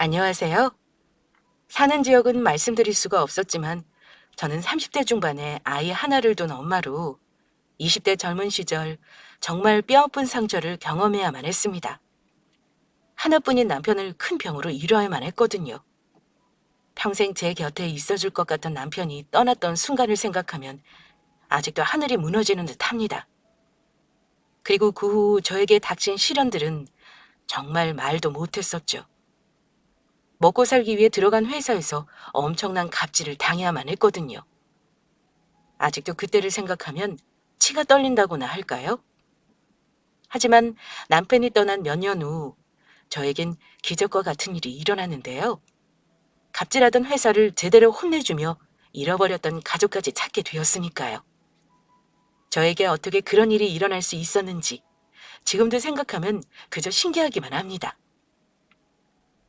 안녕하세요. 사는 지역은 말씀드릴 수가 없었지만 저는 30대 중반에 아이 하나를 둔 엄마로 20대 젊은 시절 정말 뼈아픈 상처를 경험해야만 했습니다. 하나뿐인 남편을 큰 병으로 잃어야만 했거든요. 평생 제 곁에 있어줄 것 같던 남편이 떠났던 순간을 생각하면 아직도 하늘이 무너지는 듯 합니다. 그리고 그 후 저에게 닥친 시련들은 정말 말도 못했었죠. 먹고 살기 위해 들어간 회사에서 엄청난 갑질을 당해야만 했거든요. 아직도 그때를 생각하면 치가 떨린다고나 할까요? 하지만 남편이 떠난 몇 년 후 저에겐 기적과 같은 일이 일어났는데요. 갑질하던 회사를 제대로 혼내주며 잃어버렸던 가족까지 찾게 되었으니까요. 저에게 어떻게 그런 일이 일어날 수 있었는지 지금도 생각하면 그저 신기하기만 합니다.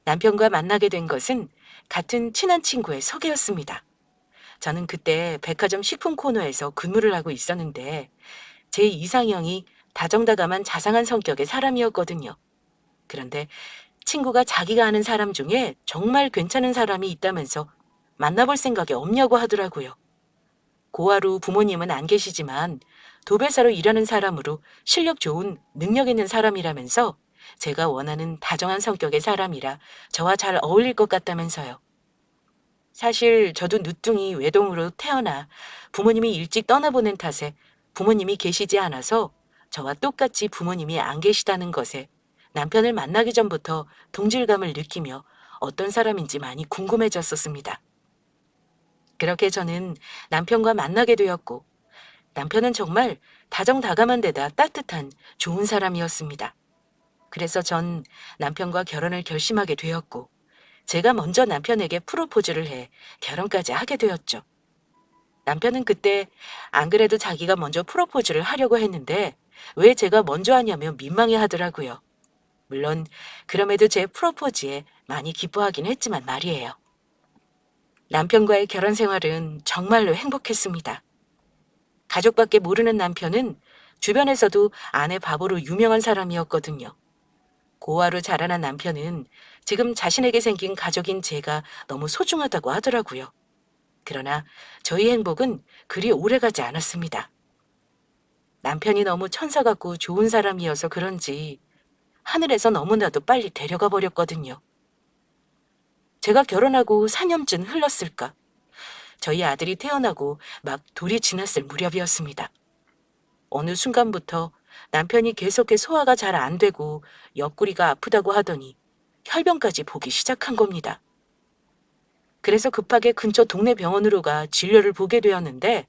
남편과 만나게 된 것은 같은 친한 친구의 소개였습니다. 저는 그때 백화점 식품 코너에서 근무를 하고 있었는데 제 이상형이 다정다감한 자상한 성격의 사람이었거든요. 그런데 친구가 자기가 아는 사람 중에 정말 괜찮은 사람이 있다면서 만나볼 생각이 없냐고 하더라고요. 고아로 부모님은 안 계시지만 도배사로 일하는 사람으로 실력 좋은 능력 있는 사람이라면서 제가 원하는 다정한 성격의 사람이라 저와 잘 어울릴 것 같다면서요. 사실 저도 늦둥이 외동으로 태어나 부모님이 일찍 떠나보낸 탓에 부모님이 계시지 않아서 저와 똑같이 부모님이 안 계시다는 것에 남편을 만나기 전부터 동질감을 느끼며 어떤 사람인지 많이 궁금해졌었습니다. 그렇게 저는 남편과 만나게 되었고 남편은 정말 다정다감한 데다 따뜻한 좋은 사람이었습니다. 그래서 전 남편과 결혼을 결심하게 되었고 제가 먼저 남편에게 프로포즈를 해 결혼까지 하게 되었죠. 남편은 그때 안 그래도 자기가 먼저 프로포즈를 하려고 했는데 왜 제가 먼저 하냐며 민망해 하더라고요. 물론 그럼에도 제 프로포즈에 많이 기뻐하긴 했지만 말이에요. 남편과의 결혼 생활은 정말로 행복했습니다. 가족밖에 모르는 남편은 주변에서도 아내 바보로 유명한 사람이었거든요. 고아로 자라난 남편은 지금 자신에게 생긴 가족인 제가 너무 소중하다고 하더라고요. 그러나 저희 행복은 그리 오래가지 않았습니다. 남편이 너무 천사 같고 좋은 사람이어서 그런지 하늘에서 너무나도 빨리 데려가 버렸거든요. 제가 결혼하고 4년쯤 흘렀을까? 저희 아들이 태어나고 막 돌이 지났을 무렵이었습니다. 어느 순간부터 남편이 계속해 소화가 잘 안 되고 옆구리가 아프다고 하더니 혈변까지 보기 시작한 겁니다. 그래서 급하게 근처 동네 병원으로 가 진료를 보게 되었는데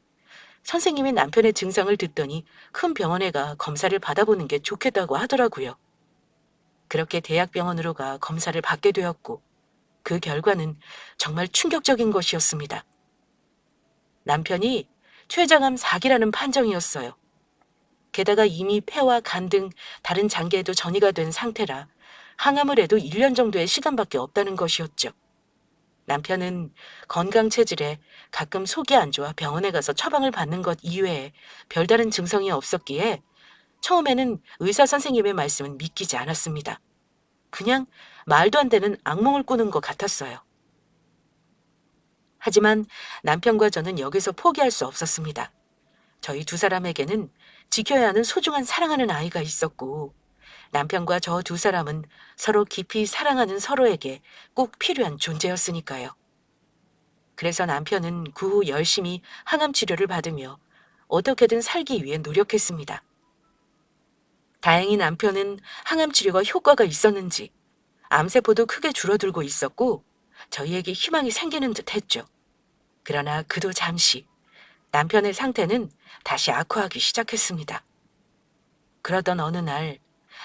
선생님이 남편의 증상을 듣더니 큰 병원에 가 검사를 받아보는 게 좋겠다고 하더라고요. 그렇게 대학병원으로 가 검사를 받게 되었고 그 결과는 정말 충격적인 것이었습니다. 남편이 췌장암 4기라는 판정이었어요. 게다가 이미 폐와 간 등 다른 장기에도 전이가 된 상태라 항암을 해도 1년 정도의 시간밖에 없다는 것이었죠. 남편은 건강 체질에 가끔 속이 안 좋아 병원에 가서 처방을 받는 것 이외에 별다른 증상이 없었기에 처음에는 의사 선생님의 말씀은 믿기지 않았습니다. 그냥 말도 안 되는 악몽을 꾸는 것 같았어요. 하지만 남편과 저는 여기서 포기할 수 없었습니다. 저희 두 사람에게는 지켜야 하는 소중한 사랑하는 아이가 있었고 남편과 저 두 사람은 서로 깊이 사랑하는 서로에게 꼭 필요한 존재였으니까요. 그래서 남편은 그 후 열심히 항암 치료를 받으며 어떻게든 살기 위해 노력했습니다. 다행히 남편은 항암 치료가 효과가 있었는지 암세포도 크게 줄어들고 있었고 저희에게 희망이 생기는 듯 했죠. 그러나 그도 잠시 남편의 상태는 다시 악화하기 시작했습니다. 그러던 어느 날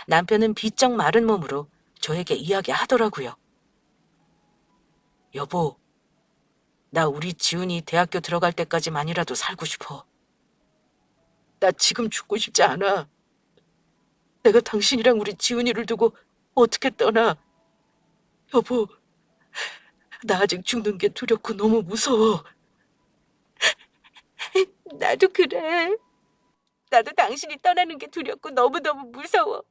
남편은 비쩍 마른 몸으로 저에게 이야기하더라고요. 여보, 나 우리 지훈이 대학교 들어갈 때까지만이라도 살고 싶어. 나 지금 죽고 싶지 않아. 내가 당신이랑 우리 지훈이를 두고 어떻게 떠나. 여보, 나 아직 죽는 게 두렵고 너무 무서워. 나도 그래. 나도 당신이 떠나는 게 두렵고 너무너무 무서워.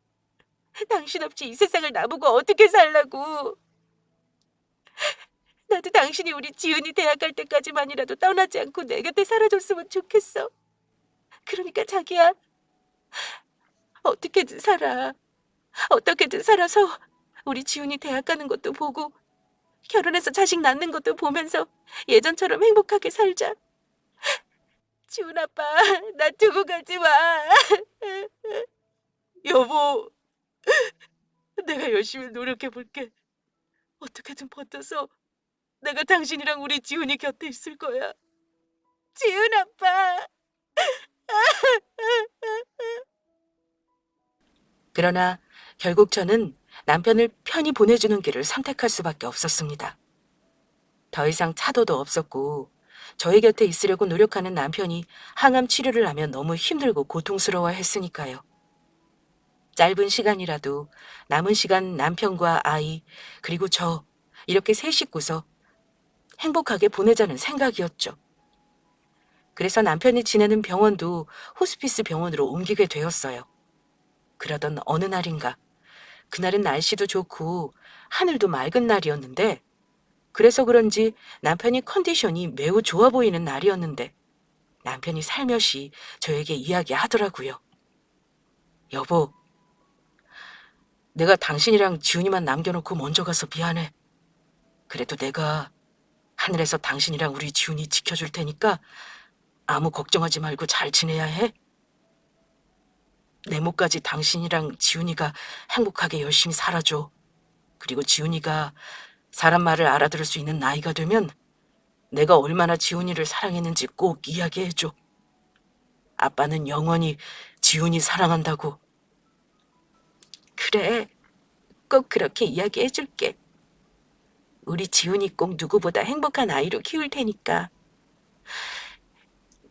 당신 없이 이 세상을 나보고 어떻게 살라고. 나도 당신이 우리 지은이 대학 갈 때까지만이라도 떠나지 않고 내 곁에 살아줬으면 좋겠어. 그러니까 자기야, 어떻게든 살아. 어떻게든 살아서 우리 지훈이 대학 가는 것도 보고 결혼해서 자식 낳는 것도 보면서 예전처럼 행복하게 살자. 지훈 아빠, 나 두고 가지 마. 여보, 내가 열심히 노력해 볼게. 어떻게든 버텨서 내가 당신이랑 우리 지훈이 곁에 있을 거야. 지훈 아빠. 그러나 결국 저는 남편을 편히 보내주는 길을 선택할 수밖에 없었습니다. 더 이상 차도도 없었고 저희 곁에 있으려고 노력하는 남편이 항암 치료를 하며 너무 힘들고 고통스러워 했으니까요. 짧은 시간이라도 남은 시간 남편과 아이 그리고 저 이렇게 세 식구서 행복하게 보내자는 생각이었죠. 그래서 남편이 지내는 병원도 호스피스 병원으로 옮기게 되었어요. 그러던 어느 날인가 그날은 날씨도 좋고 하늘도 맑은 날이었는데 그래서 그런지 남편이 컨디션이 매우 좋아 보이는 날이었는데 남편이 살며시 저에게 이야기하더라고요. 여보, 내가 당신이랑 지훈이만 남겨놓고 먼저 가서 미안해. 그래도 내가 하늘에서 당신이랑 우리 지훈이 지켜줄 테니까 아무 걱정하지 말고 잘 지내야 해. 내 몫까지 당신이랑 지훈이가 행복하게 열심히 살아줘. 그리고 지훈이가 사람 말을 알아들을 수 있는 나이가 되면 내가 얼마나 지훈이를 사랑했는지 꼭 이야기해줘. 아빠는 영원히 지훈이 사랑한다고. 그래, 꼭 그렇게 이야기해줄게. 우리 지훈이 꼭 누구보다 행복한 아이로 키울 테니까.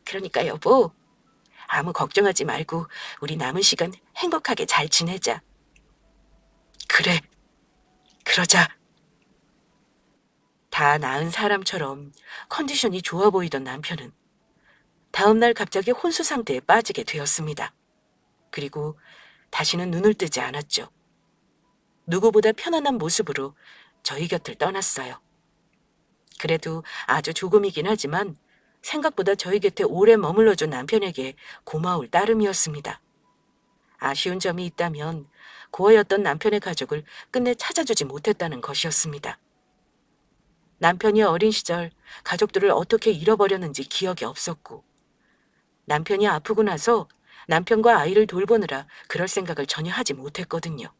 그러니까 여보, 아무 걱정하지 말고 우리 남은 시간 행복하게 잘 지내자. 그래, 그러자. 다 나은 사람처럼 컨디션이 좋아 보이던 남편은 다음날 갑자기 혼수 상태에 빠지게 되었습니다. 그리고 다시는 눈을 뜨지 않았죠. 누구보다 편안한 모습으로 저희 곁을 떠났어요. 그래도 아주 조금이긴 하지만 생각보다 저희 곁에 오래 머물러준 남편에게 고마울 따름이었습니다. 아쉬운 점이 있다면 고아였던 남편의 가족을 끝내 찾아주지 못했다는 것이었습니다. 남편이 어린 시절 가족들을 어떻게 잃어버렸는지 기억이 없었고 남편이 아프고 나서 남편과 아이를 돌보느라 그럴 생각을 전혀 하지 못했거든요.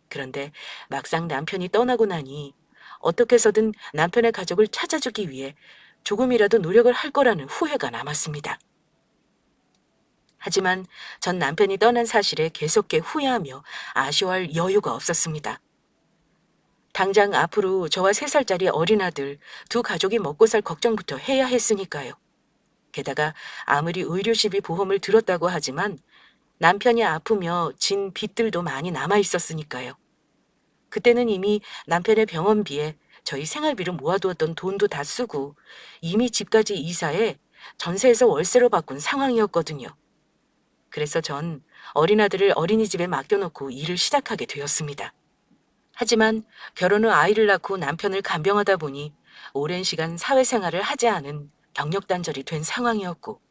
그런데 막상 남편이 떠나고 나니 어떻게 해서든 남편의 가족을 찾아주기 위해 조금이라도 노력을 할 거라는 후회가 남았습니다. 하지만 전 남편이 떠난 사실에 계속해 후회하며 아쉬워할 여유가 없었습니다. 당장 앞으로 저와 3살짜리 어린 아들 두 가족이 먹고 살 걱정부터 해야 했으니까요. 게다가 아무리 의료시비 보험을 들었다고 하지만 남편이 아프며 진 빚들도 많이 남아 있었으니까요. 그때는 이미 남편의 병원비에 저희 생활비로 모아두었던 돈도 다 쓰고 이미 집까지 이사해 전세에서 월세로 바꾼 상황이었거든요. 그래서 전 어린 아들을 어린이집에 맡겨놓고 일을 시작하게 되었습니다. 하지만 결혼 후 아이를 낳고 남편을 간병하다 보니 오랜 시간 사회생활을 하지 않은 경력단절이 된 상황이었고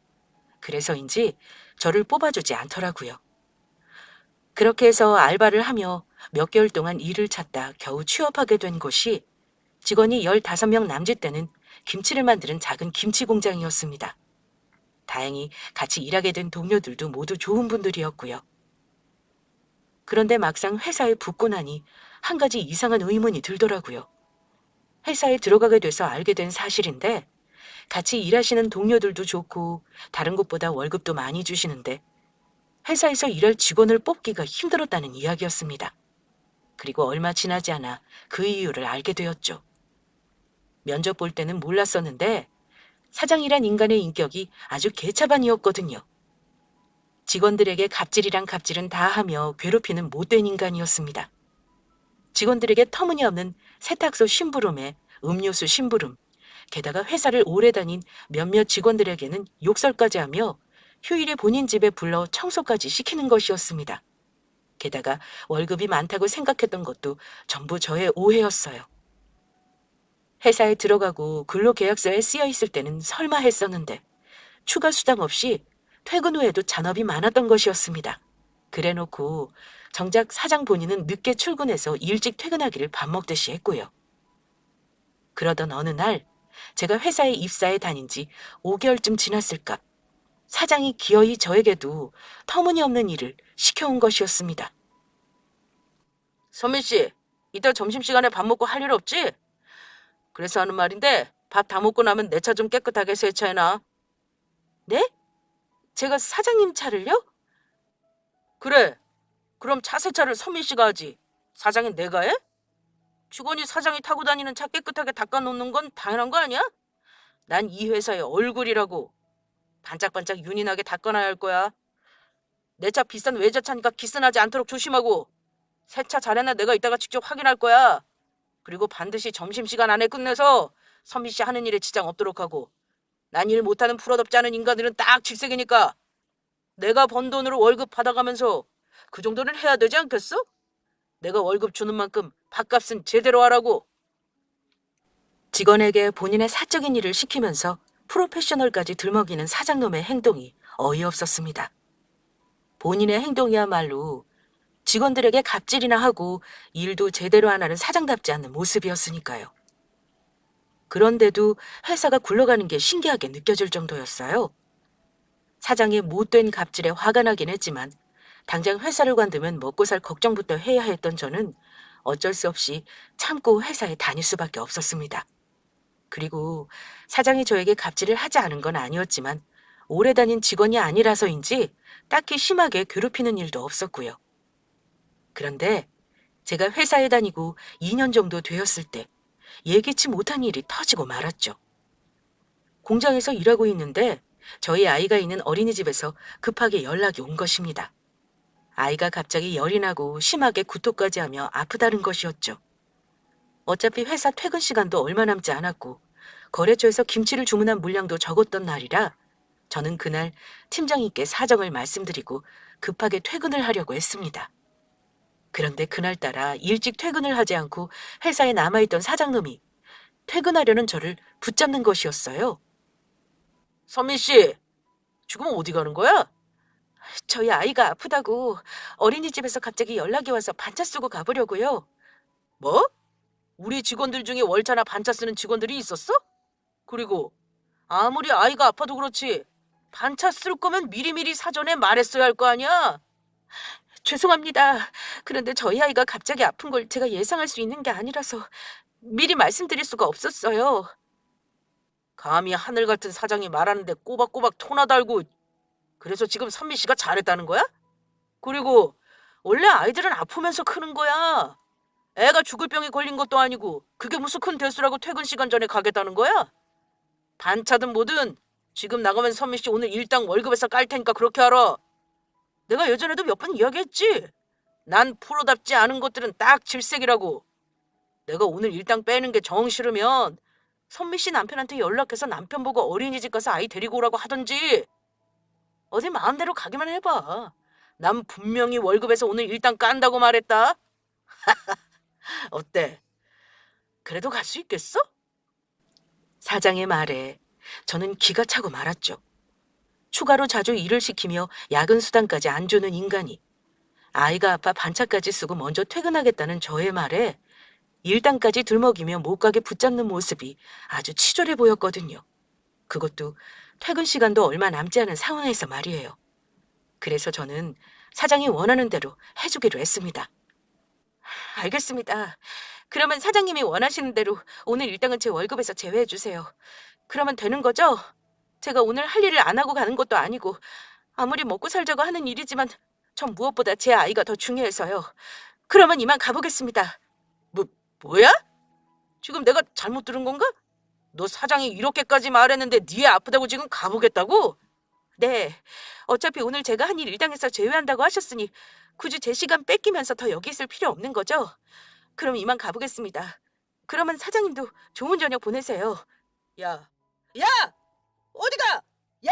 그래서인지 저를 뽑아주지 않더라고요. 그렇게 해서 알바를 하며 몇 개월 동안 일을 찾다 겨우 취업하게 된 곳이 직원이 15명 남짓되는 김치를 만드는 작은 김치 공장이었습니다. 다행히 같이 일하게 된 동료들도 모두 좋은 분들이었고요. 그런데 막상 회사에 붙고 나니 한 가지 이상한 의문이 들더라고요. 회사에 들어가게 돼서 알게 된 사실인데 같이 일하시는 동료들도 좋고 다른 곳보다 월급도 많이 주시는데 회사에서 일할 직원을 뽑기가 힘들었다는 이야기였습니다. 그리고 얼마 지나지 않아 그 이유를 알게 되었죠. 면접 볼 때는 몰랐었는데 사장이란 인간의 인격이 아주 개차반이었거든요. 직원들에게 갑질이란 갑질은 다 하며 괴롭히는 못된 인간이었습니다. 직원들에게 터무니없는 세탁소 심부름에 음료수 심부름, 게다가 회사를 오래 다닌 몇몇 직원들에게는 욕설까지 하며 휴일에 본인 집에 불러 청소까지 시키는 것이었습니다. 게다가 월급이 많다고 생각했던 것도 전부 저의 오해였어요. 회사에 들어가고 근로계약서에 쓰여 있을 때는 설마 했었는데 추가 수당 없이 퇴근 후에도 잔업이 많았던 것이었습니다. 그래놓고 정작 사장 본인은 늦게 출근해서 일찍 퇴근하기를 밥 먹듯이 했고요. 그러던 어느 날 제가 회사에 입사해 다닌 지 5개월쯤 지났을까 사장이 기어이 저에게도 터무니없는 일을 시켜온 것이었습니다. 선민 씨, 이따 점심시간에 밥 먹고 할 일 없지? 그래서 하는 말인데 밥 다 먹고 나면 내 차 좀 깨끗하게 세차해놔. 네? 제가 사장님 차를요? 그래. 그럼 차 세차를 선민 씨가 하지. 사장인 내가 해? 직원이 사장이 타고 다니는 차 깨끗하게 닦아놓는 건 당연한 거 아니야? 난 이 회사의 얼굴이라고. 반짝반짝 윤이 나게 닦아놔야 할 거야. 내 차 비싼 외제차니까 기스나지 않도록 조심하고. 세차 잘했나 내가 이따가 직접 확인할 거야. 그리고 반드시 점심시간 안에 끝내서 선미 씨 하는 일에 지장 없도록 하고. 난 일 못하는 프로답지 않은 인간들은 딱 질색이니까 내가 번 돈으로 월급 받아가면서 그 정도는 해야 되지 않겠어? 내가 월급 주는 만큼 밥값은 제대로 하라고. 직원에게 본인의 사적인 일을 시키면서 프로페셔널까지 들먹이는 사장놈의 행동이 어이없었습니다. 본인의 행동이야말로 직원들에게 갑질이나 하고 일도 제대로 안 하는 사장답지 않는 모습이었으니까요. 그런데도 회사가 굴러가는 게 신기하게 느껴질 정도였어요. 사장의 못된 갑질에 화가 나긴 했지만 당장 회사를 관두면 먹고 살 걱정부터 해야 했던 저는 어쩔 수 없이 참고 회사에 다닐 수밖에 없었습니다. 그리고 사장이 저에게 갑질을 하지 않은 건 아니었지만 오래 다닌 직원이 아니라서인지 딱히 심하게 괴롭히는 일도 없었고요. 그런데 제가 회사에 다니고 2년 정도 되었을 때 예기치 못한 일이 터지고 말았죠. 공장에서 일하고 있는데 저희 아이가 있는 어린이집에서 급하게 연락이 온 것입니다. 아이가 갑자기 열이 나고 심하게 구토까지 하며 아프다는 것이었죠. 어차피 회사 퇴근 시간도 얼마 남지 않았고 거래처에서 김치를 주문한 물량도 적었던 날이라 저는 그날 팀장님께 사정을 말씀드리고 급하게 퇴근을 하려고 했습니다. 그런데 그날따라 일찍 퇴근을 하지 않고 회사에 남아있던 사장놈이 퇴근하려는 저를 붙잡는 것이었어요. 선민 씨, 지금 어디 가는 거야? 저희 아이가 아프다고 어린이집에서 갑자기 연락이 와서 반차 쓰고 가보려고요. 뭐? 우리 직원들 중에 월차나 반차 쓰는 직원들이 있었어? 그리고 아무리 아이가 아파도 그렇지 반차 쓸 거면 미리미리 사전에 말했어야 할 거 아니야? 죄송합니다. 그런데 저희 아이가 갑자기 아픈 걸 제가 예상할 수 있는 게 아니라서 미리 말씀드릴 수가 없었어요. 감히 하늘 같은 사장이 말하는데 꼬박꼬박 토나 달고 그래서 지금 선미 씨가 잘했다는 거야? 그리고 원래 아이들은 아프면서 크는 거야. 애가 죽을 병에 걸린 것도 아니고 그게 무슨 큰 대수라고 퇴근 시간 전에 가겠다는 거야? 반차든 뭐든 지금 나가면 선미 씨 오늘 일당 월급에서 깔 테니까 그렇게 알아. 내가 예전에도 몇 번 이야기했지. 난 프로답지 않은 것들은 딱 질색이라고. 내가 오늘 일당 빼는 게 정 싫으면 선미 씨 남편한테 연락해서 남편 보고 어린이집 가서 아이 데리고 오라고 하던지. 어디 마음대로 가기만 해봐. 난 분명히 월급에서 오늘 일당 깐다고 말했다. 어때? 그래도 갈 수 있겠어? 사장의 말에 저는 기가 차고 말았죠. 추가로 자주 일을 시키며 야근 수당까지 안 주는 인간이 아이가 아파 반차까지 쓰고 먼저 퇴근하겠다는 저의 말에 일당까지 들먹이며 못 가게 붙잡는 모습이 아주 치졸해 보였거든요. 그것도 퇴근 시간도 얼마 남지 않은 상황에서 말이에요. 그래서 저는 사장이 원하는 대로 해주기로 했습니다. 알겠습니다. 그러면 사장님이 원하시는 대로 오늘 일당은 제 월급에서 제외해 주세요. 그러면 되는 거죠? 제가 오늘 할 일을 안 하고 가는 것도 아니고 아무리 먹고 살자고 하는 일이지만 전 무엇보다 제 아이가 더 중요해서요. 그러면 이만 가보겠습니다. 뭐야? 지금 내가 잘못 들은 건가? 너 사장이 이렇게까지 말했는데 네 아프다고 지금 가보겠다고? 네. 어차피 오늘 제가 한 일 일당에서 제외한다고 하셨으니 굳이 제 시간 뺏기면서 더 여기 있을 필요 없는 거죠? 그럼 이만 가보겠습니다. 그러면 사장님도 좋은 저녁 보내세요. 야! 어디가? 야!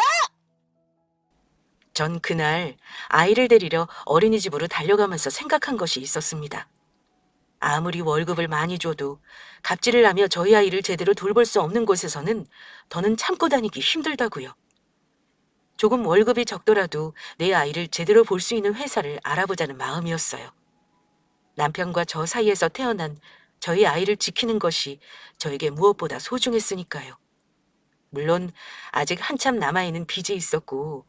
전 그날 아이를 데리러 어린이집으로 달려가면서 생각한 것이 있었습니다. 아무리 월급을 많이 줘도 갑질을 하며 저희 아이를 제대로 돌볼 수 없는 곳에서는 더는 참고 다니기 힘들다고요. 조금 월급이 적더라도 내 아이를 제대로 볼 수 있는 회사를 알아보자는 마음이었어요. 남편과 저 사이에서 태어난 저희 아이를 지키는 것이 저에게 무엇보다 소중했으니까요. 물론 아직 한참 남아있는 빚이 있었고,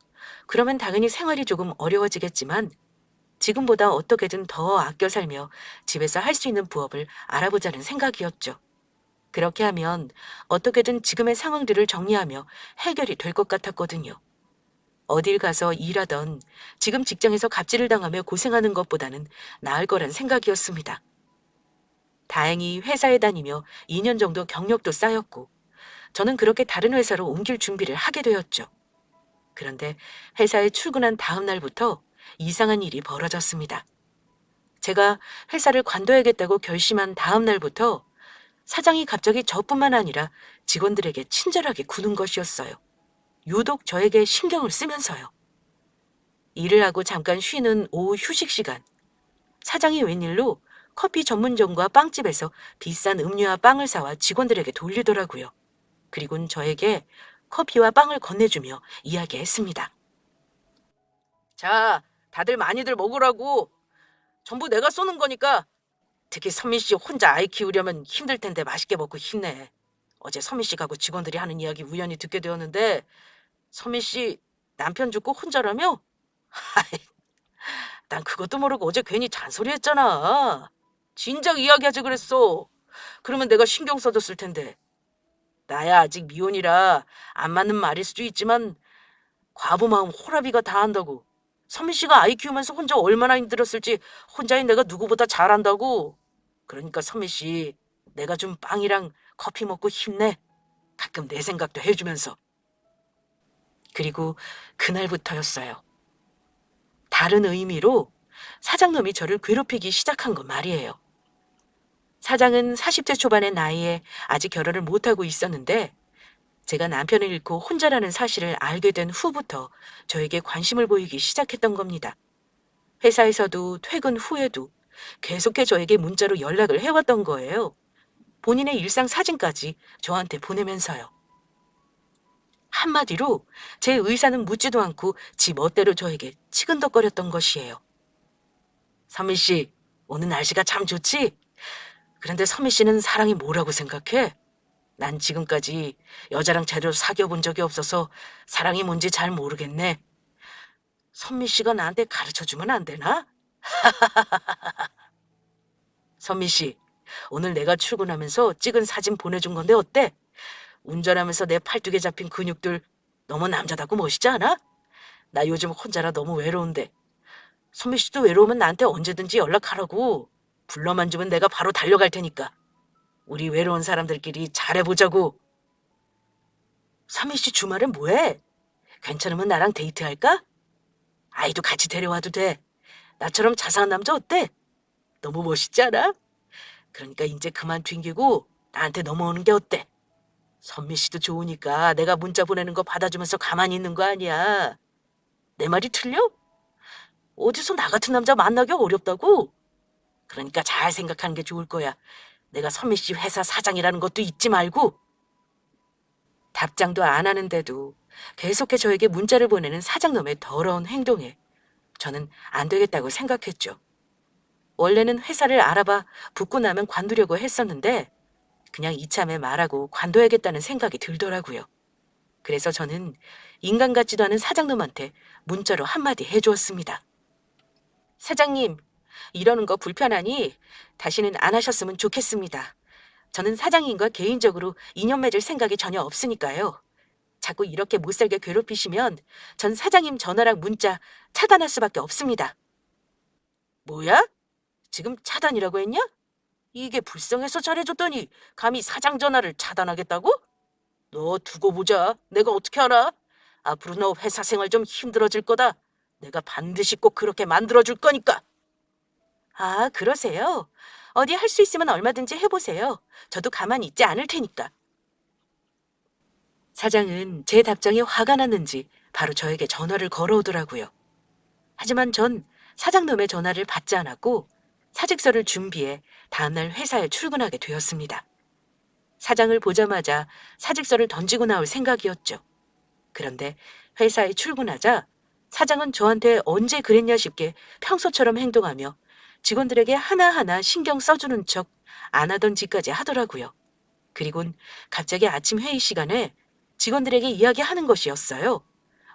그러면 당연히 생활이 조금 어려워지겠지만 지금보다 어떻게든 더 아껴 살며 집에서 할 수 있는 부업을 알아보자는 생각이었죠. 그렇게 하면 어떻게든 지금의 상황들을 정리하며 해결이 될 것 같았거든요. 어딜 가서 일하던 지금 직장에서 갑질을 당하며 고생하는 것보다는 나을 거란 생각이었습니다. 다행히 회사에 다니며 2년 정도 경력도 쌓였고 저는 그렇게 다른 회사로 옮길 준비를 하게 되었죠. 그런데 회사에 출근한 다음 날부터 이상한 일이 벌어졌습니다. 제가 회사를 관둬야겠다고 결심한 다음 날부터 사장이 갑자기 저뿐만 아니라 직원들에게 친절하게 구는 것이었어요. 유독 저에게 신경을 쓰면서요. 일을 하고 잠깐 쉬는 오후 휴식 시간, 사장이 웬일로 커피 전문점과 빵집에서 비싼 음료와 빵을 사와 직원들에게 돌리더라고요. 그리고는 저에게 커피와 빵을 건네주며 이야기했습니다. 자, 다들 많이들 먹으라고. 전부 내가 쏘는 거니까. 특히 선미 씨 혼자 아이 키우려면 힘들 텐데 맛있게 먹고 힘내. 어제 선미 씨하고 직원들이 하는 이야기 우연히 듣게 되었는데 선미 씨 남편 죽고 혼자라며? 하이, 난 그것도 모르고 어제 괜히 잔소리했잖아. 진작 이야기하지 그랬어. 그러면 내가 신경 써줬을 텐데. 나야 아직 미혼이라 안 맞는 말일 수도 있지만 과부 마음 호라비가 다 한다고. 선미 씨가 아이 키우면서 혼자 얼마나 힘들었을지 혼자인 내가 누구보다 잘 안다고. 그러니까 선미 씨, 내가 좀 빵이랑 커피 먹고 힘내. 가끔 내 생각도 해주면서. 그리고 그날부터였어요. 다른 의미로 사장놈이 저를 괴롭히기 시작한 건 말이에요. 사장은 40대 초반의 나이에 아직 결혼을 못하고 있었는데 제가 남편을 잃고 혼자라는 사실을 알게 된 후부터 저에게 관심을 보이기 시작했던 겁니다. 회사에서도 퇴근 후에도 계속해 저에게 문자로 연락을 해왔던 거예요. 본인의 일상 사진까지 저한테 보내면서요. 한마디로 제 의사는 묻지도 않고 지 멋대로 저에게 치근덕거렸던 것이에요. 선미 씨, 오늘 날씨가 참 좋지? 그런데 선미 씨는 사랑이 뭐라고 생각해? 난 지금까지 여자랑 제대로 사귀어 본 적이 없어서 사랑이 뭔지 잘 모르겠네. 선미 씨가 나한테 가르쳐주면 안 되나? 선미 씨, 오늘 내가 출근하면서 찍은 사진 보내준 건데 어때? 운전하면서 내 팔뚝에 잡힌 근육들 너무 남자답고 멋있지 않아? 나 요즘 혼자라 너무 외로운데. 선미 씨도 외로우면 나한테 언제든지 연락하라고. 불러만 주면 내가 바로 달려갈 테니까. 우리 외로운 사람들끼리 잘해보자고. 선미 씨 주말엔 뭐해? 괜찮으면 나랑 데이트할까? 아이도 같이 데려와도 돼. 나처럼 자상한 남자 어때? 너무 멋있지 않아? 그러니까 이제 그만 튕기고 나한테 넘어오는 게 어때? 선미 씨도 좋으니까 내가 문자 보내는 거 받아주면서 가만히 있는 거 아니야. 내 말이 틀려? 어디서 나 같은 남자 만나기 어렵다고? 그러니까 잘 생각하는 게 좋을 거야. 내가 선미 씨 회사 사장이라는 것도 잊지 말고. 답장도 안 하는데도 계속해 저에게 문자를 보내는 사장놈의 더러운 행동에 저는 안 되겠다고 생각했죠. 원래는 회사를 알아봐 붙고 나면 관두려고 했었는데 그냥 이참에 말하고 관둬야겠다는 생각이 들더라고요. 그래서 저는 인간 같지도 않은 사장놈한테 문자로 한마디 해주었습니다. 사장님, 이러는 거 불편하니 다시는 안 하셨으면 좋겠습니다. 저는 사장님과 개인적으로 인연 맺을 생각이 전혀 없으니까요. 자꾸 이렇게 못살게 괴롭히시면 전 사장님 전화랑 문자 차단할 수밖에 없습니다. 뭐야? 지금 차단이라고 했냐? 이게 불쌍해서 잘해줬더니 감히 사장 전화를 차단하겠다고? 너 두고 보자. 내가 어떻게 알아? 앞으로 너 회사 생활 좀 힘들어질 거다. 내가 반드시 꼭 그렇게 만들어줄 거니까. 아, 그러세요? 어디 할 수 있으면 얼마든지 해보세요. 저도 가만히 있지 않을 테니까. 사장은 제 답장에 화가 났는지 바로 저에게 전화를 걸어오더라고요. 하지만 전 사장놈의 전화를 받지 않았고 사직서를 준비해 다음날 회사에 출근하게 되었습니다. 사장을 보자마자 사직서를 던지고 나올 생각이었죠. 그런데 회사에 출근하자 사장은 저한테 언제 그랬냐 싶게 평소처럼 행동하며 직원들에게 하나하나 신경 써주는 척 안 하던 짓까지 하더라고요. 그리곤 갑자기 아침 회의 시간에 직원들에게 이야기하는 것이었어요.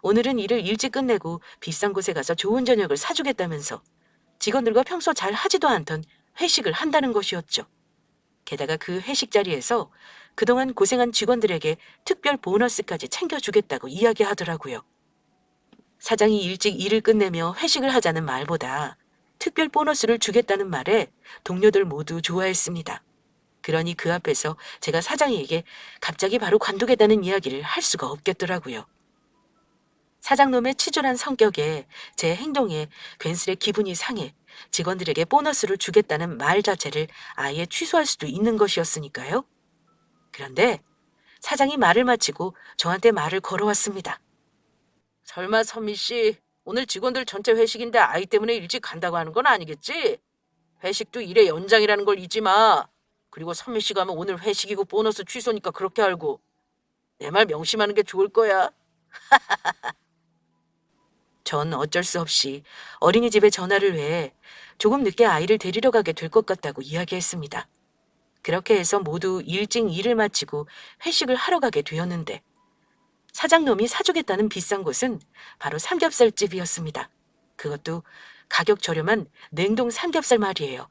오늘은 일을 일찍 끝내고 비싼 곳에 가서 좋은 저녁을 사주겠다면서 직원들과 평소 잘 하지도 않던 회식을 한다는 것이었죠. 게다가 그 회식 자리에서 그동안 고생한 직원들에게 특별 보너스까지 챙겨주겠다고 이야기하더라고요. 사장이 일찍 일을 끝내며 회식을 하자는 말보다 특별 보너스를 주겠다는 말에 동료들 모두 좋아했습니다. 그러니 그 앞에서 제가 사장에게 갑자기 바로 관두겠다는 이야기를 할 수가 없겠더라고요. 사장놈의 치졸한 성격에 제 행동에 괜스레 기분이 상해 직원들에게 보너스를 주겠다는 말 자체를 아예 취소할 수도 있는 것이었으니까요. 그런데 사장이 말을 마치고 저한테 말을 걸어왔습니다. 설마 선미 씨, 오늘 직원들 전체 회식인데 아이 때문에 일찍 간다고 하는 건 아니겠지? 회식도 일의 연장이라는 걸 잊지 마. 그리고 선미 씨가 하면 오늘 회식이고 보너스 취소니까 그렇게 알고. 내 말 명심하는 게 좋을 거야. 전 어쩔 수 없이 어린이집에 전화를 해 조금 늦게 아이를 데리러 가게 될 것 같다고 이야기했습니다. 그렇게 해서 모두 일찍 일을 마치고 회식을 하러 가게 되었는데 사장놈이 사주겠다는 비싼 곳은 바로 삼겹살집이었습니다. 그것도 가격 저렴한 냉동 삼겹살 말이에요.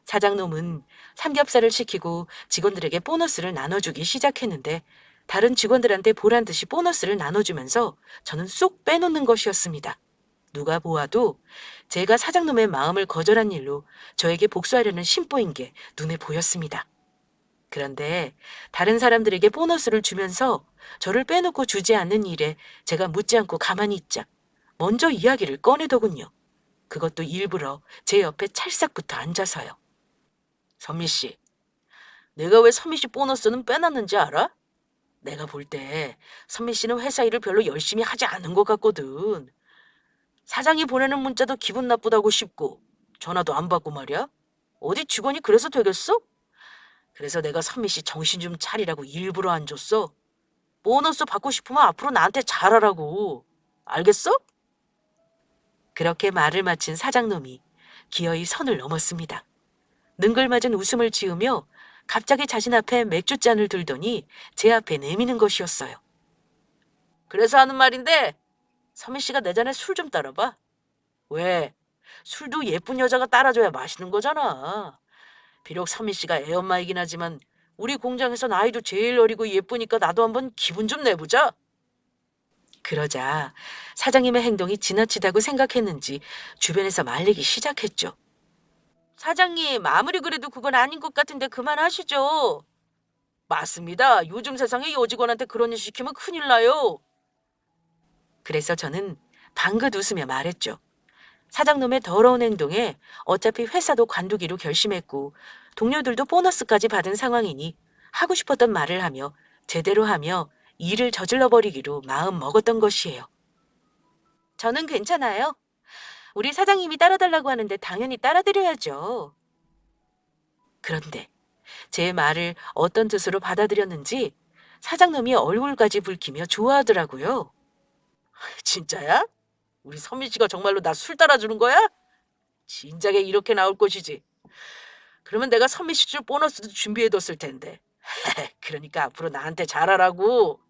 사장놈은 삼겹살을 시키고 직원들에게 보너스를 나눠주기 시작했는데 다른 직원들한테 보란 듯이 보너스를 나눠주면서 저는 쏙 빼놓는 것이었습니다. 누가 보아도 제가 사장놈의 마음을 거절한 일로 저에게 복수하려는 심보인 게 눈에 보였습니다. 그런데 다른 사람들에게 보너스를 주면서 저를 빼놓고 주지 않는 일에 제가 묻지 않고 가만히 있자 먼저 이야기를 꺼내더군요. 그것도 일부러 제 옆에 찰싹부터 앉아서요. 선미 씨, 내가 왜 선미 씨 보너스는 빼놨는지 알아? 내가 볼 때 선미 씨는 회사 일을 별로 열심히 하지 않은 것 같거든. 사장이 보내는 문자도 기분 나쁘다고 싶고 전화도 안 받고 말이야. 어디 직원이 그래서 되겠어? 그래서 내가 선미 씨 정신 좀 차리라고 일부러 안 줬어. 보너스 받고 싶으면 앞으로 나한테 잘하라고. 알겠어? 그렇게 말을 마친 사장놈이 기어이 선을 넘었습니다. 능글맞은 웃음을 지으며 갑자기 자신 앞에 맥주잔을 들더니 제 앞에 내미는 것이었어요. 그래서 하는 말인데 선미 씨가 내 잔에 술 좀 따라봐. 왜? 술도 예쁜 여자가 따라줘야 맛있는 거잖아. 비록 선미 씨가 애엄마이긴 하지만 우리 공장에선 아이도 제일 어리고 예쁘니까 나도 한번 기분 좀 내보자. 그러자 사장님의 행동이 지나치다고 생각했는지 주변에서 말리기 시작했죠. 사장님, 아무리 그래도 그건 아닌 것 같은데 그만하시죠. 맞습니다. 요즘 세상에 여직원한테 그런 일 시키면 큰일 나요. 그래서 저는 방긋 웃으며 말했죠. 사장놈의 더러운 행동에 어차피 회사도 관두기로 결심했고 동료들도 보너스까지 받은 상황이니 하고 싶었던 말을 하며 제대로 하며 일을 저질러 버리기로 마음 먹었던 것이에요. 저는 괜찮아요. 우리 사장님이 따라달라고 하는데 당연히 따라드려야죠. 그런데 제 말을 어떤 뜻으로 받아들였는지 사장님이 얼굴까지 붉히며 좋아하더라고요. 진짜야? 우리 선미 씨가 정말로 나 술 따라주는 거야? 진작에 이렇게 나올 것이지. 그러면 내가 선미 씨 줄 보너스도 준비해뒀을 텐데. 그러니까 앞으로 나한테 잘하라고.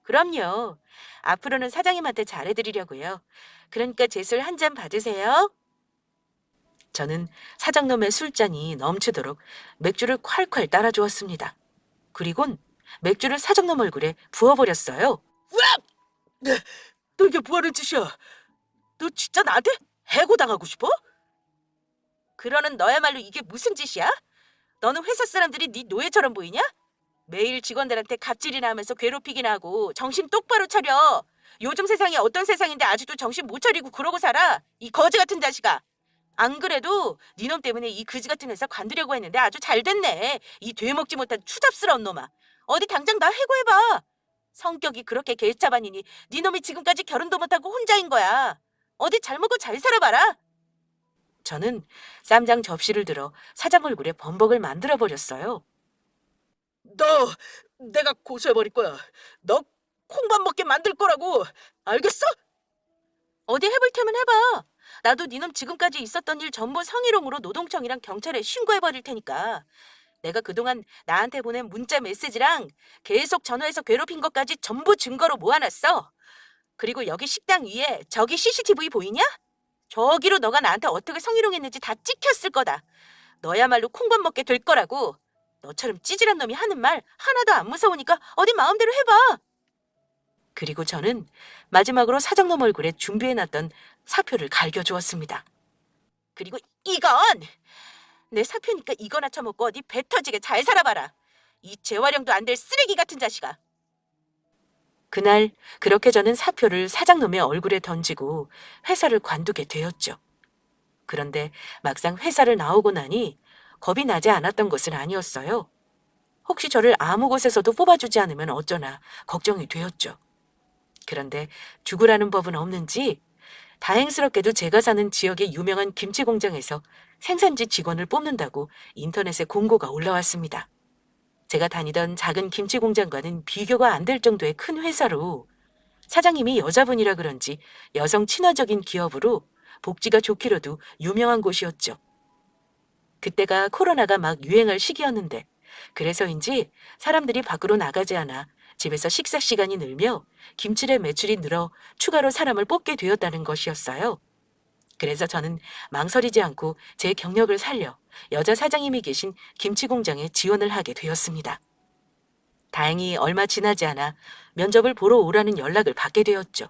그럼요. 앞으로는 사장님한테 잘해드리려고요. 그러니까 제 술 한 잔 받으세요. 저는 사장놈의 술잔이 넘치도록 맥주를 콸콸 따라주었습니다. 그리곤 맥주를 사장놈 얼굴에 부어버렸어요. 으악! 너 이게 뭐하는 짓이야? 너 진짜 나한테 해고당하고 싶어? 그러는 너야말로 이게 무슨 짓이야? 너는 회사 사람들이 네 노예처럼 보이냐? 매일 직원들한테 갑질이나 하면서 괴롭히긴 하고 정신 똑바로 차려. 요즘 세상이 어떤 세상인데 아직도 정신 못 차리고 그러고 살아. 이 거지 같은 자식아. 안 그래도 니놈 때문에 이 그지 같은 회사 관두려고 했는데 아주 잘 됐네. 이 되먹지 못한 추잡스러운 놈아. 어디 당장 나 해고해봐. 성격이 그렇게 개차반이니 니놈이 지금까지 결혼도 못하고 혼자인 거야. 어디 잘 먹고 잘 살아봐라. 저는 쌈장 접시를 들어 사장 얼굴에 범벅을 만들어 버렸어요. 너 내가 고소해버릴 거야. 너 콩밥 먹게 만들 거라고. 알겠어? 어디 해볼 테면 해봐. 나도 니놈 지금까지 있었던 일 전부 성희롱으로 노동청이랑 경찰에 신고해 버릴 테니까. 내가 그동안 나한테 보낸 문자 메시지랑 계속 전화해서 괴롭힌 것까지 전부 증거로 모아놨어. 그리고 여기 식당 위에 저기 CCTV 보이냐? 저기로 너가 나한테 어떻게 성희롱했는지 다 찍혔을 거다. 너야말로 콩밥 먹게 될 거라고. 너처럼 찌질한 놈이 하는 말 하나도 안 무서우니까 어디 마음대로 해봐. 그리고 저는 마지막으로 사장놈 얼굴에 준비해놨던 사표를 갈겨주었습니다. 그리고 이건 내 사표니까 이거나 처먹고 어디 배 터지게 잘 살아봐라. 이 재활용도 안 될 쓰레기 같은 자식아. 그날 그렇게 저는 사표를 사장놈의 얼굴에 던지고 회사를 관두게 되었죠. 그런데 막상 회사를 나오고 나니 겁이 나지 않았던 것은 아니었어요. 혹시 저를 아무 곳에서도 뽑아주지 않으면 어쩌나 걱정이 되었죠. 그런데 죽으라는 법은 없는지 다행스럽게도 제가 사는 지역의 유명한 김치 공장에서 생산지 직원을 뽑는다고 인터넷에 공고가 올라왔습니다. 제가 다니던 작은 김치 공장과는 비교가 안 될 정도의 큰 회사로 사장님이 여자분이라 그런지 여성 친화적인 기업으로 복지가 좋기로도 유명한 곳이었죠. 그때가 코로나가 막 유행할 시기였는데 그래서인지 사람들이 밖으로 나가지 않아 집에서 식사 시간이 늘며 김치의 매출이 늘어 추가로 사람을 뽑게 되었다는 것이었어요. 그래서 저는 망설이지 않고 제 경력을 살려 여자 사장님이 계신 김치 공장에 지원을 하게 되었습니다. 다행히 얼마 지나지 않아 면접을 보러 오라는 연락을 받게 되었죠.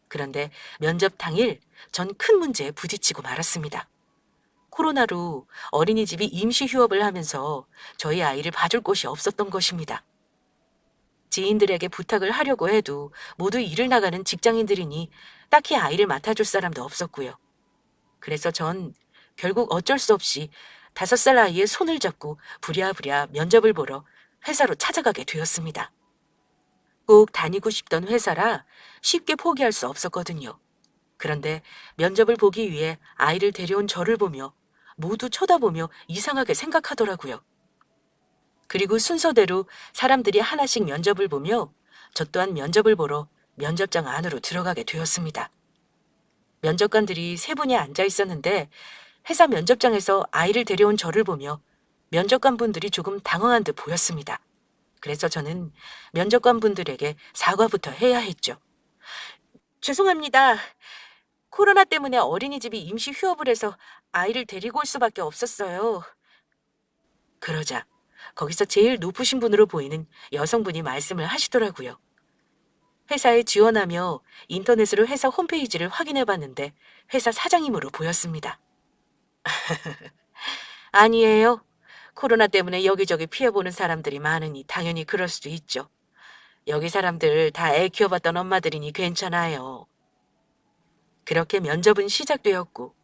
그런데 면접 당일 전 큰 문제에 부딪히고 말았습니다. 코로나로 어린이집이 임시 휴업을 하면서 저희 아이를 봐줄 곳이 없었던 것입니다. 지인들에게 부탁을 하려고 해도 모두 일을 나가는 직장인들이니 딱히 아이를 맡아줄 사람도 없었고요. 그래서 전 결국 어쩔 수 없이 5살 아이의 손을 잡고 부랴부랴 면접을 보러 회사로 찾아가게 되었습니다. 꼭 다니고 싶던 회사라 쉽게 포기할 수 없었거든요. 그런데 면접을 보기 위해 아이를 데려온 저를 보며 모두 쳐다보며 이상하게 생각하더라고요. 그리고 순서대로 사람들이 하나씩 면접을 보며 저 또한 면접을 보러 면접장 안으로 들어가게 되었습니다. 면접관들이 3분이 앉아 있었는데 회사 면접장에서 아이를 데려온 저를 보며 면접관 분들이 조금 당황한 듯 보였습니다. 그래서 저는 면접관 분들에게 사과부터 해야 했죠. 죄송합니다. 코로나 때문에 어린이집이 임시 휴업을 해서 아이를 데리고 올 수밖에 없었어요. 그러자 거기서 제일 높으신 분으로 보이는 여성분이 말씀을 하시더라고요. 회사에 지원하며 인터넷으로 회사 홈페이지를 확인해 봤는데 회사 사장님으로 보였습니다. 아니에요. 코로나 때문에 여기저기 피해보는 사람들이 많으니 당연히 그럴 수도 있죠. 여기 사람들 다 애 키워봤던 엄마들이니 괜찮아요. 그렇게 면접은 시작되었고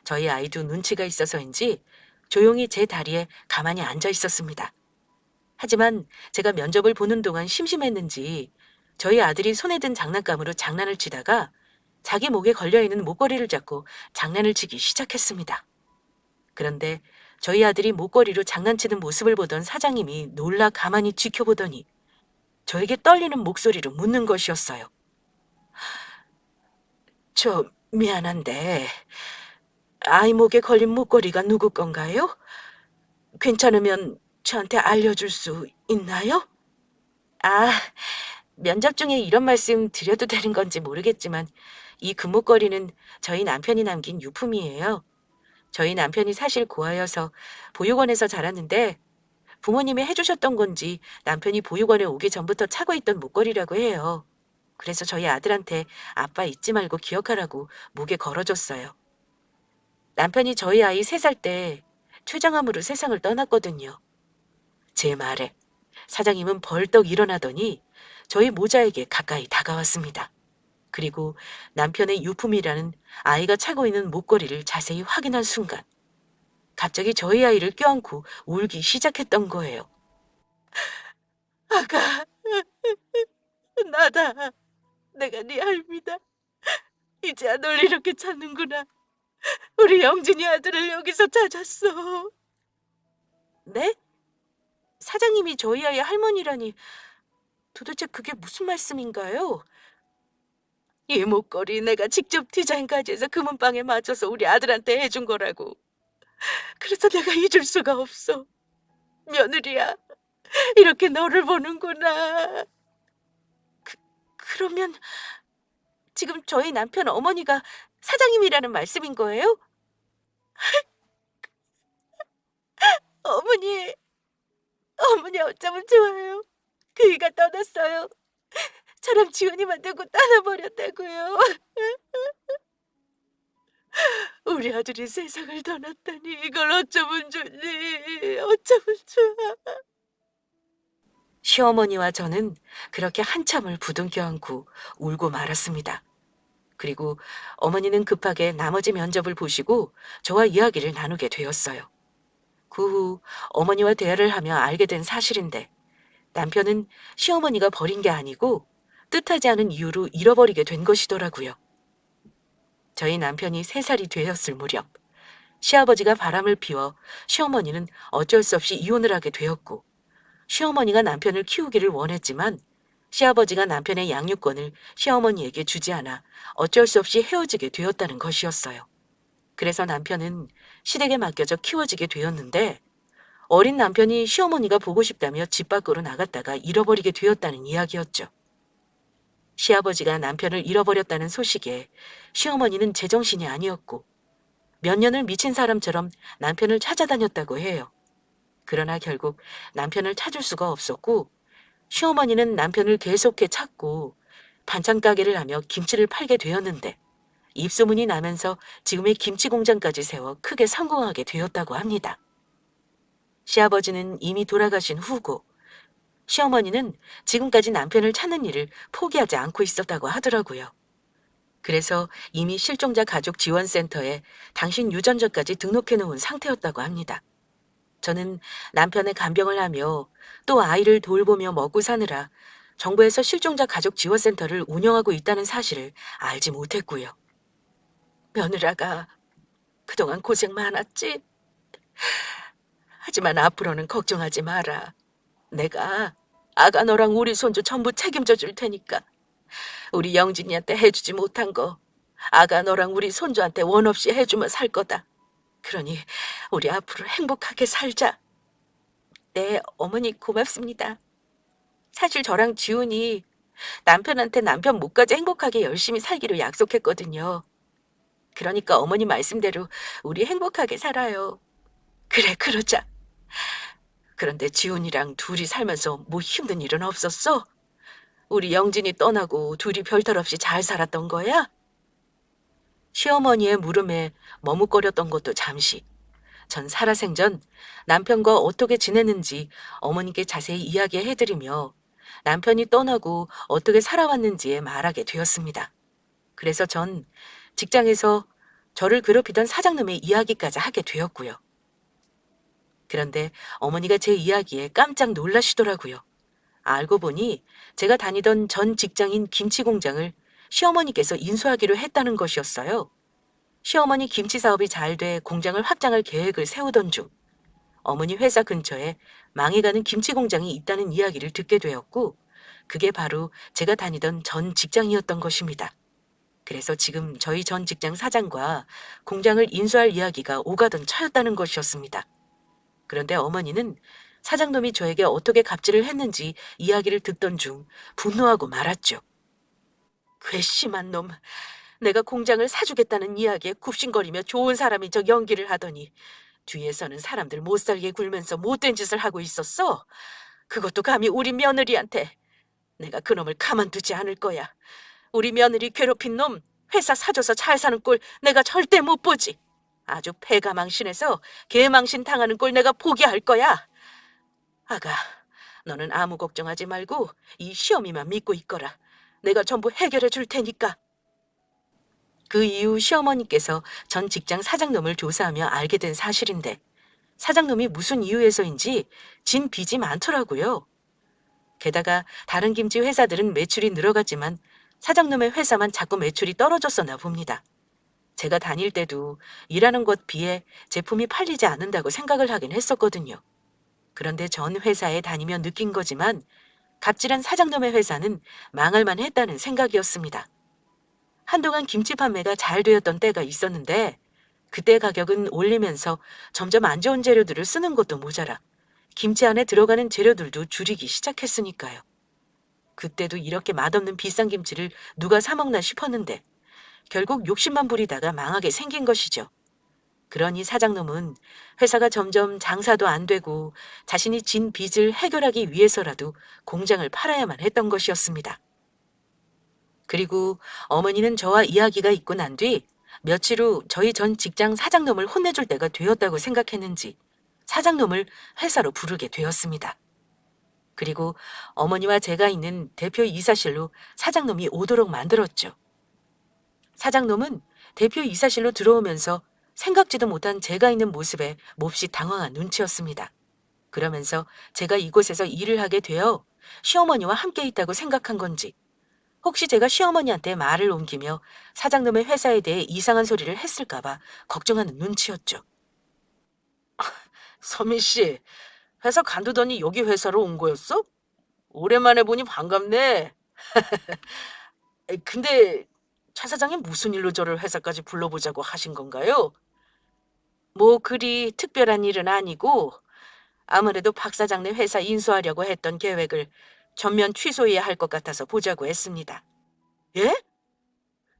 저희 아이도 눈치가 있어서인지 조용히 제 다리에 가만히 앉아 있었습니다. 하지만 제가 면접을 보는 동안 심심했는지 저희 아들이 손에 든 장난감으로 장난을 치다가 자기 목에 걸려있는 목걸이를 잡고 장난을 치기 시작했습니다. 그런데 저희 아들이 목걸이로 장난치는 모습을 보던 사장님이 놀라 가만히 지켜보더니 저에게 떨리는 목소리로 묻는 것이었어요. 저 미안한데 아이 목에 걸린 목걸이가 누구 건가요? 괜찮으면 저한테 알려줄 수 있나요? 아, 면접 중에 이런 말씀 드려도 되는 건지 모르겠지만 이 금목걸이는 저희 남편이 남긴 유품이에요. 저희 남편이 사실 고아여서 보육원에서 자랐는데 부모님이 해주셨던 건지 남편이 보육원에 오기 전부터 차고 있던 목걸이라고 해요. 그래서 저희 아들한테 아빠 잊지 말고 기억하라고 목에 걸어줬어요. 남편이 저희 아이 3살 때 췌장암으로 세상을 떠났거든요. 제 말에 사장님은 벌떡 일어나더니 저희 모자에게 가까이 다가왔습니다. 그리고 남편의 유품이라는 아이가 차고 있는 목걸이를 자세히 확인한 순간 갑자기 저희 아이를 껴안고 울기 시작했던 거예요. 아가, 나다. 내가 네 할미다. 이제야 널 이렇게 찾는구나. 우리 영진이 아들을 여기서 찾았어. 네? 사장님이 저희 아이 할머니라니 도대체 그게 무슨 말씀인가요? 이 목걸이 내가 직접 디자인까지 해서 금은방에 맞춰서 우리 아들한테 해준 거라고. 그래서 내가 잊을 수가 없어. 며느리야, 이렇게 너를 보는구나. 그러면 지금 저희 남편 어머니가 사장님이라는 말씀인 거예요? 어머니, 어머니 어쩌면 좋아요. 그이가 떠났어요. 저랑 지훈이만 두고 떠나버렸다고요. 우리 아들이 세상을 떠났다니 이걸 어쩌면 좋니? 어쩌면 좋아. 시어머니와 저는 그렇게 한참을 부둥켜 안고 울고 말았습니다. 그리고 어머니는 급하게 나머지 면접을 보시고 저와 이야기를 나누게 되었어요. 그 후 어머니와 대화를 하며 알게 된 사실인데 남편은 시어머니가 버린 게 아니고 뜻하지 않은 이유로 잃어버리게 된 것이더라고요. 저희 남편이 3살이 되었을 무렵 시아버지가 바람을 피워 시어머니는 어쩔 수 없이 이혼을 하게 되었고 시어머니가 남편을 키우기를 원했지만 시아버지가 남편의 양육권을 시어머니에게 주지 않아 어쩔 수 없이 헤어지게 되었다는 것이었어요. 그래서 남편은 시댁에 맡겨져 키워지게 되었는데 어린 남편이 시어머니가 보고 싶다며 집 밖으로 나갔다가 잃어버리게 되었다는 이야기였죠. 시아버지가 남편을 잃어버렸다는 소식에 시어머니는 제정신이 아니었고 몇 년을 미친 사람처럼 남편을 찾아다녔다고 해요. 그러나 결국 남편을 찾을 수가 없었고 시어머니는 남편을 계속해 찾고 반찬 가게를 하며 김치를 팔게 되었는데 입소문이 나면서 지금의 김치 공장까지 세워 크게 성공하게 되었다고 합니다. 시아버지는 이미 돌아가신 후고 시어머니는 지금까지 남편을 찾는 일을 포기하지 않고 있었다고 하더라고요. 그래서 이미 실종자 가족 지원센터에 당신 유전자까지 등록해 놓은 상태였다고 합니다. 저는 남편의 간병을 하며 또 아이를 돌보며 먹고 사느라 정부에서 실종자 가족 지원센터를 운영하고 있다는 사실을 알지 못했고요. 며느라가 그동안 고생 많았지? 하지만 앞으로는 걱정하지 마라. 내가 아가 너랑 우리 손주 전부 책임져 줄 테니까 우리 영진이한테 해주지 못한 거 아가 너랑 우리 손주한테 원 없이 해주면 살 거다. 그러니 우리 앞으로 행복하게 살자. 네, 어머니 고맙습니다. 사실 저랑 지훈이 남편한테 남편 목까지 행복하게 열심히 살기로 약속했거든요. 그러니까 어머니 말씀대로 우리 행복하게 살아요. 그래, 그러자. 그런데 지훈이랑 둘이 살면서 뭐 힘든 일은 없었어? 우리 영진이 떠나고 둘이 별탈 없이 잘 살았던 거야? 시어머니의 물음에 머뭇거렸던 것도 잠시. 전 살아생전 남편과 어떻게 지냈는지 어머니께 자세히 이야기해드리며 남편이 떠나고 어떻게 살아왔는지에 말하게 되었습니다. 그래서 전 직장에서 저를 괴롭히던 사장님의 이야기까지 하게 되었고요. 그런데 어머니가 제 이야기에 깜짝 놀라시더라고요. 알고 보니 제가 다니던 전 직장인 김치 공장을 시어머니께서 인수하기로 했다는 것이었어요. 시어머니 김치 사업이 잘 돼 공장을 확장할 계획을 세우던 중 어머니 회사 근처에 망해가는 김치 공장이 있다는 이야기를 듣게 되었고 그게 바로 제가 다니던 전 직장이었던 것입니다. 그래서 지금 저희 전 직장 사장과 공장을 인수할 이야기가 오가던 차였다는 것이었습니다. 그런데 어머니는 사장놈이 저에게 어떻게 갑질을 했는지 이야기를 듣던 중 분노하고 말았죠. 괘씸한 놈. 내가 공장을 사주겠다는 이야기에 굽신거리며 좋은 사람인 척 연기를 하더니 뒤에서는 사람들 못살게 굴면서 못된 짓을 하고 있었어. 그것도 감히 우리 며느리한테. 내가 그놈을 가만두지 않을 거야. 우리 며느리 괴롭힌 놈 회사 사줘서 잘 사는 꼴 내가 절대 못 보지. 아주 패가 망신해서 개망신 당하는 꼴 내가 포기할 거야. 아가, 너는 아무 걱정하지 말고 이 시어미만 믿고 있거라. 내가 전부 해결해 줄 테니까. 그 이후 시어머니께서 전 직장 사장놈을 조사하며 알게 된 사실인데 사장놈이 무슨 이유에서인지 진 빚이 많더라고요. 게다가 다른 김치 회사들은 매출이 늘어갔지만 사장놈의 회사만 자꾸 매출이 떨어졌었나 봅니다. 제가 다닐 때도 일하는 것 비해 제품이 팔리지 않는다고 생각을 하긴 했었거든요. 그런데 전 회사에 다니며 느낀 거지만 갑질한 사장놈의 회사는 망할 만했다는 생각이었습니다. 한동안 김치 판매가 잘 되었던 때가 있었는데 그때 가격은 올리면서 점점 안 좋은 재료들을 쓰는 것도 모자라 김치 안에 들어가는 재료들도 줄이기 시작했으니까요. 그때도 이렇게 맛없는 비싼 김치를 누가 사 먹나 싶었는데 결국 욕심만 부리다가 망하게 생긴 것이죠. 그러니 사장놈은 회사가 점점 장사도 안 되고 자신이 진 빚을 해결하기 위해서라도 공장을 팔아야만 했던 것이었습니다. 그리고 어머니는 저와 이야기가 있고 난 뒤 며칠 후 저희 전 직장 사장놈을 혼내줄 때가 되었다고 생각했는지 사장놈을 회사로 부르게 되었습니다. 그리고 어머니와 제가 있는 대표 이사실로 사장놈이 오도록 만들었죠. 사장놈은 대표 이사실로 들어오면서 생각지도 못한 제가 있는 모습에 몹시 당황한 눈치였습니다. 그러면서 제가 이곳에서 일을 하게 되어 시어머니와 함께 있다고 생각한 건지 혹시 제가 시어머니한테 말을 옮기며 사장놈의 회사에 대해 이상한 소리를 했을까봐 걱정하는 눈치였죠. 서민 씨, 회사 간두더니 여기 회사로 온 거였어? 오랜만에 보니 반갑네. 근데 차 사장님 무슨 일로 저를 회사까지 불러보자고 하신 건가요? 뭐 그리 특별한 일은 아니고 아무래도 박 사장네 회사 인수하려고 했던 계획을 전면 취소해야 할 것 같아서 보자고 했습니다. 예?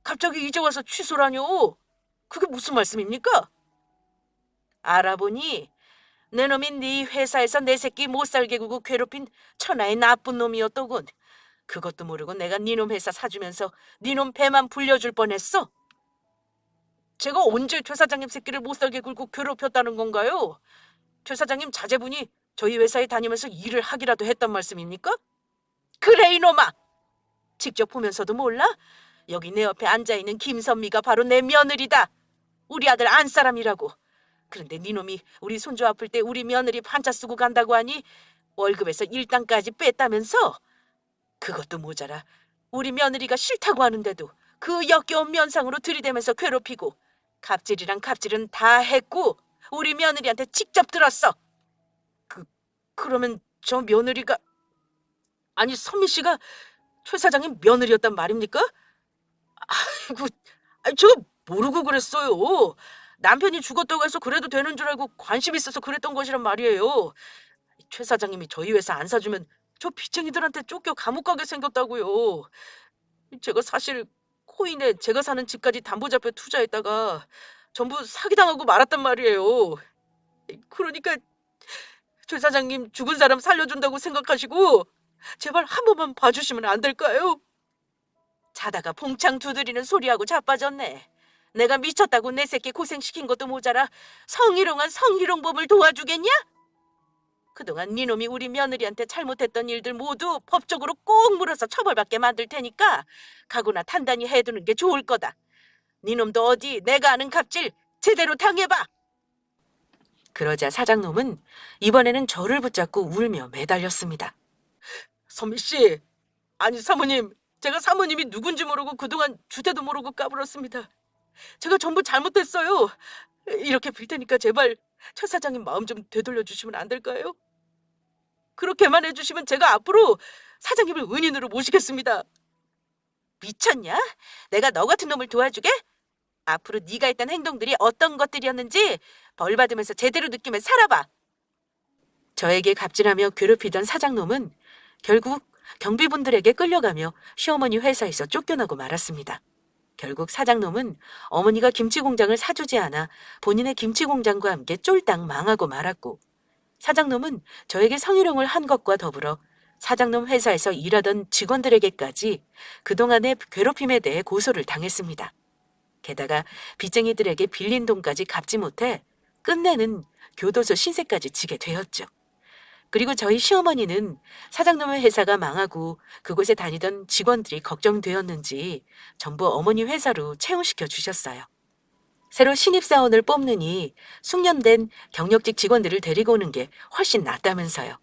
갑자기 이제 와서 취소라뇨? 그게 무슨 말씀입니까? 알아보니 내 놈이 네 회사에서 내 새끼 못 살게 굴고 괴롭힌 천하의 나쁜 놈이었더군. 그것도 모르고 내가 네 놈 회사 사주면서 네 놈 배만 불려줄 뻔했어. 제가 언제 최 사장님 새끼를 못 살게 굴고 괴롭혔다는 건가요? 최 사장님 자제분이 저희 회사에 다니면서 일을 하기라도 했단 말씀입니까? 그래 이놈아. 직접 보면서도 몰라? 여기 내 옆에 앉아있는 김선미가 바로 내 며느리다. 우리 아들 안사람이라고. 그런데 네 놈이 우리 손주 아플 때 우리 며느리 반차 쓰고 간다고 하니 월급에서 일당까지 뺐다면서? 그것도 모자라 우리 며느리가 싫다고 하는데도 그 역겨운 면상으로 들이대면서 괴롭히고 갑질이랑 갑질은 다 했고 우리 며느리한테 직접 들었어. 그러면 저 며느리가 아니 선미 씨가 최 사장님 며느리였단 말입니까? 아이고, 아니, 저 모르고 그랬어요. 남편이 죽었다고 해서 그래도 되는 줄 알고 관심 있어서 그랬던 것이란 말이에요. 최 사장님이 저희 회사 안 사주면 저 빚쟁이들한테 쫓겨 감옥 가게 생겼다고요. 제가 사실 코인에 제가 사는 집까지 담보 잡혀 투자했다가 전부 사기당하고 말았단 말이에요. 그러니까 최 사장님 죽은 사람 살려준다고 생각하시고 제발 한 번만 봐주시면 안 될까요? 자다가 봉창 두드리는 소리하고 자빠졌네. 내가 미쳤다고 내 새끼 고생시킨 것도 모자라 성희롱한 성희롱범을 도와주겠냐? 그동안 네 놈이 우리 며느리한테 잘못했던 일들 모두 법적으로 꼭 물어서 처벌받게 만들 테니까 각오나 단단히 해두는 게 좋을 거다. 네 놈도 어디 내가 아는 갑질 제대로 당해봐. 그러자 사장놈은 이번에는 저를 붙잡고 울며 매달렸습니다. 선미 씨, 아니 사모님, 제가 사모님이 누군지 모르고 그동안 주제도 모르고 까불었습니다. 제가 전부 잘못했어요. 이렇게 빌 테니까 제발 최 사장님 마음 좀 되돌려 주시면 안 될까요? 그렇게만 해주시면 제가 앞으로 사장님을 은인으로 모시겠습니다. 미쳤냐? 내가 너 같은 놈을 도와주게? 앞으로 네가 했던 행동들이 어떤 것들이었는지 벌 받으면서 제대로 느끼면 살아봐. 저에게 갑질하며 괴롭히던 사장놈은 결국 경비분들에게 끌려가며 시어머니 회사에서 쫓겨나고 말았습니다. 결국 사장놈은 어머니가 김치 공장을 사주지 않아 본인의 김치 공장과 함께 쫄딱 망하고 말았고 사장놈은 저에게 성희롱을 한 것과 더불어 사장놈 회사에서 일하던 직원들에게까지 그동안의 괴롭힘에 대해 고소를 당했습니다. 게다가 빚쟁이들에게 빌린 돈까지 갚지 못해 끝내는 교도소 신세까지 지게 되었죠. 그리고 저희 시어머니는 사장놈의 회사가 망하고 그곳에 다니던 직원들이 걱정되었는지 전부 어머니 회사로 채용시켜 주셨어요. 새로 신입사원을 뽑느니 숙련된 경력직 직원들을 데리고 오는 게 훨씬 낫다면서요.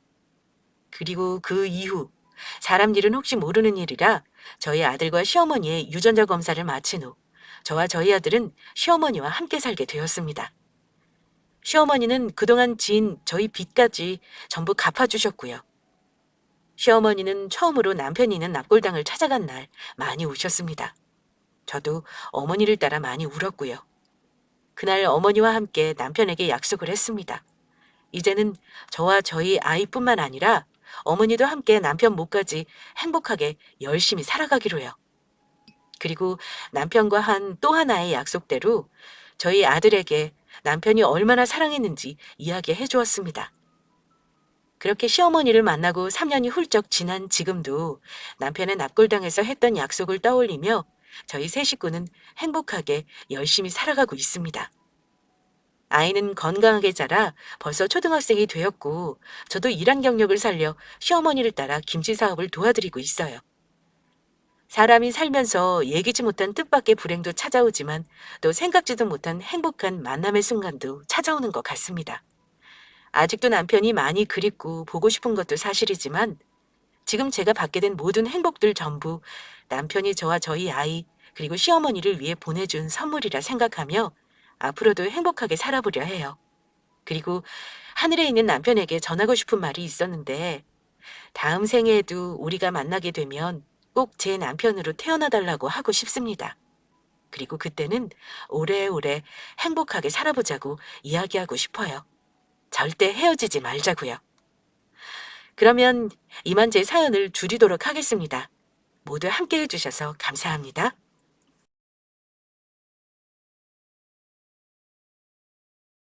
그리고 그 이후 사람 일은 혹시 모르는 일이라 저희 아들과 시어머니의 유전자 검사를 마친 후 저와 저희 아들은 시어머니와 함께 살게 되었습니다. 시어머니는 그동안 지은 저희 빚까지 전부 갚아주셨고요. 시어머니는 처음으로 남편이 있는 납골당을 찾아간 날 많이 우셨습니다. 저도 어머니를 따라 많이 울었고요. 그날 어머니와 함께 남편에게 약속을 했습니다. 이제는 저와 저희 아이뿐만 아니라 어머니도 함께 남편 몫까지 행복하게 열심히 살아가기로요. 그리고 남편과 한 또 하나의 약속대로 저희 아들에게 남편이 얼마나 사랑했는지 이야기해 주었습니다. 그렇게 시어머니를 만나고 3년이 훌쩍 지난 지금도 남편의 납골당에서 했던 약속을 떠올리며 저희 세 식구는 행복하게 열심히 살아가고 있습니다. 아이는 건강하게 자라 벌써 초등학생이 되었고 저도 일한 경력을 살려 시어머니를 따라 김치 사업을 도와드리고 있어요. 사람이 살면서 예기치 못한 뜻밖의 불행도 찾아오지만 또 생각지도 못한 행복한 만남의 순간도 찾아오는 것 같습니다. 아직도 남편이 많이 그립고 보고 싶은 것도 사실이지만 지금 제가 받게 된 모든 행복들 전부 남편이 저와 저희 아이 그리고 시어머니를 위해 보내준 선물이라 생각하며 앞으로도 행복하게 살아보려 해요. 그리고 하늘에 있는 남편에게 전하고 싶은 말이 있었는데 다음 생에에도 우리가 만나게 되면 꼭 제 남편으로 태어나달라고 하고 싶습니다. 그리고 그때는 오래오래 행복하게 살아보자고 이야기하고 싶어요. 절대 헤어지지 말자고요. 그러면 이만 제 사연을 줄이도록 하겠습니다. 모두 함께 해주셔서 감사합니다.